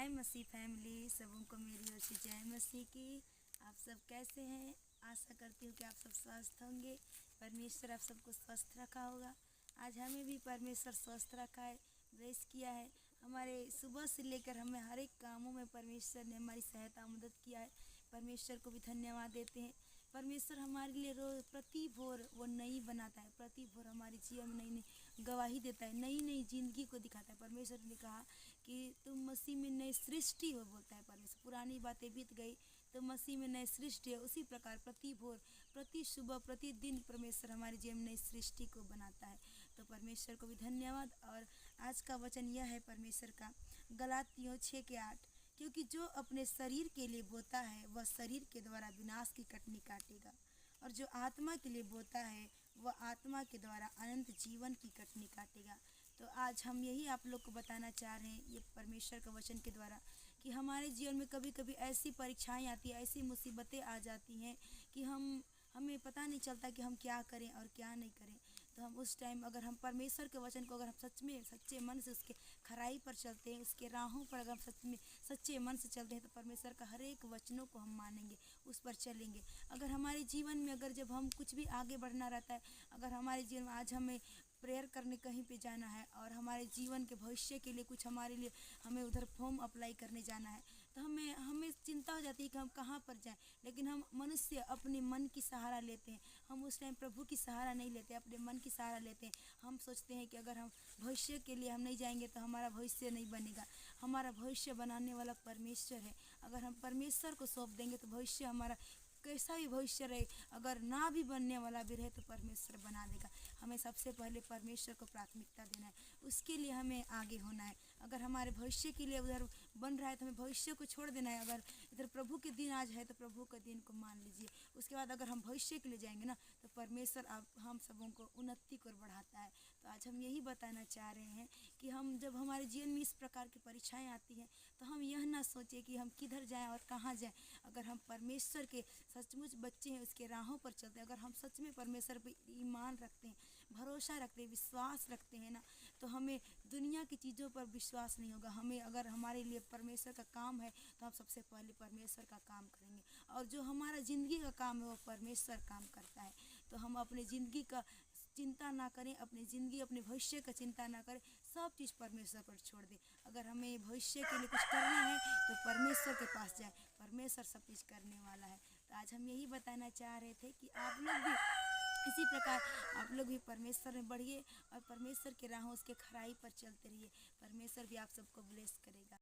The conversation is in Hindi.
हाय मसीह फैमिली, सबों को मेरी ओर से जय मसीह की। आप सब कैसे हैं? आशा करती हूँ कि आप सब स्वस्थ होंगे। परमेश्वर आप सबको स्वस्थ रखा होगा। आज हमें भी परमेश्वर स्वस्थ रखा है, ब्लेस किया है। हमारे सुबह से लेकर हमें हर एक कामों में परमेश्वर ने हमारी सहायता मदद किया है। परमेश्वर को भी धन्यवाद देते हैं। परमेश्वर हमारे लिए रोज प्रति भोर वो नई बनाता है, प्रति भोर हमारे जीवन में नई नई गवाही देता है, नई नई जिंदगी को दिखाता है। परमेश्वर ने कहा कि तुम मसीह में नई सृष्टि हो, बोलता है परमेश्वर। पुरानी बातें बीत गई तो मसीह में नई सृष्टि है। उसी प्रकार प्रति भोर, प्रति सुबह, प्रतिदिन परमेश्वर हमारे जीवन में नई सृष्टि को बनाता है। तो परमेश्वर को भी धन्यवाद। और आज का वचन यह है परमेश्वर का, गलातियों 6:8, क्योंकि जो अपने शरीर के लिए बोता है वह शरीर के द्वारा विनाश की कटनी काटेगा, और जो आत्मा के लिए बोता है वह आत्मा के द्वारा अनंत जीवन की कटनी काटेगा। तो आज हम यही आप लोग को बताना चाह रहे हैं, ये परमेश्वर के वचन के द्वारा, कि हमारे जीवन में कभी कभी ऐसी परीक्षाएं आती है, ऐसी मुसीबतें आ जाती हैं कि हमें पता नहीं चलता कि हम क्या करें और क्या नहीं करें। तो हम उस टाइम अगर हम परमेश्वर के वचन को अगर हम सच में सच्चे मन से उसके खराई पर चलते हैं, उसके राहों पर अगर हम सच में सच्चे मन से चलते हैं, तो परमेश्वर का हर एक वचनों को हम मानेंगे, उस पर चलेंगे। अगर हमारे जीवन में अगर जब हम कुछ भी आगे बढ़ना रहता है, अगर हमारे जीवन में आज हमें प्रेयर करने कहीं पे जाना है और हमारे जीवन के भविष्य के लिए कुछ हमारे लिए हमें उधर फॉर्म अप्लाई करने जाना है, तो हमें चिंता हो जाती है कि हम कहाँ पर जाएं। लेकिन हम मनुष्य अपने मन की सहारा लेते हैं। हम उस टाइम प्रभु की सहारा नहीं लेते, अपने मन की सहारा लेते हैं। हम सोचते हैं कि अगर हम भविष्य के लिए हम नहीं जाएंगे तो हमारा भविष्य नहीं बनेगा। हमारा भविष्य बनाने वाला परमेश्वर है। अगर हम परमेश्वर को सौंप देंगे तो भविष्य हमारा कैसा भी भविष्य रहे, अगर ना भी बनने वाला भी रहे तो परमेश्वर बना देगा। हमें सबसे पहले परमेश्वर को प्राथमिकता देना है, उसके लिए हमें आगे होना है। अगर हमारे भविष्य के लिए उधर बन रहा है तो हमें भविष्य को छोड़ देना है। अगर इधर प्रभु के दिन आज है तो प्रभु के दिन को मान लीजिए। उसके बाद अगर हम भविष्य के लिए जाएंगे ना, तो परमेश्वर आप हम सबों को उन्नति को बढ़ाता है। तो आज हम यही बताना चाह रहे हैं कि हम जब हमारे जीवन में इस प्रकार की परीक्षाएं आती हैं तो हम यह ना सोचें कि हम किधर जाएं और कहाँ जाएं। अगर हम परमेश्वर के सचमुच बच्चे हैं, उसके राहों पर चलते हैं, अगर हम सच में परमेश्वर पर ईमान रखते हैं, भरोसा रखते हैं, विश्वास रखते हैं ना, तो हमें दुनिया की चीज़ों पर विश्वास नहीं होगा। हमें अगर हमारे लिए परमेश्वर का काम है तो हम सबसे पहले परमेश्वर का काम करेंगे, और जो हमारा ज़िंदगी का काम है वो परमेश्वर काम करता है। तो हम अपने ज़िंदगी का चिंता ना करें, अपनी ज़िंदगी अपने भविष्य का चिंता ना करें, सब चीज़ परमेश्वर पर छोड़ दें। अगर हमें भविष्य के लिए कुछ करना है तो परमेश्वर के पास जाए, परमेश्वर सब चीज़ करने वाला है। तो आज हम यही बताना चाह रहे थे कि आप लोग भी इसी प्रकार आप लोग भी परमेश्वर में बढ़िए और परमेश्वर के राहों उसके खराई पर चलते रहिए। परमेश्वर भी आप सबको ब्लेस करेगा।